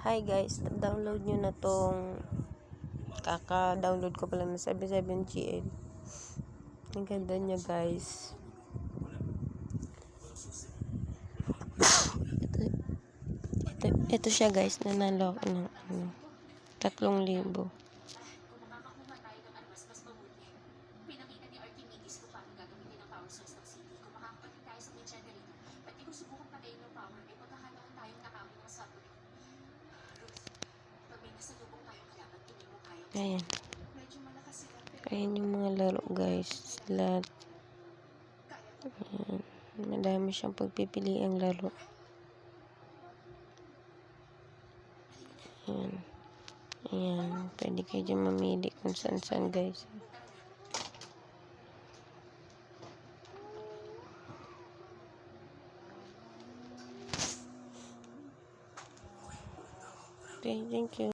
Hi guys, download nyo na tong kaka-download ko pala ng 77GL. Ang ganda niya guys. Ito siya guys, nanalo ako ng 3,000. Ayan. Ayan yung mga laro guys. Lahat. Ayan. Madami siyang pagpipiliang laro. Ayan. Ayan. Pwede kayo dyan mamili kung saan guys. Okay, thank you.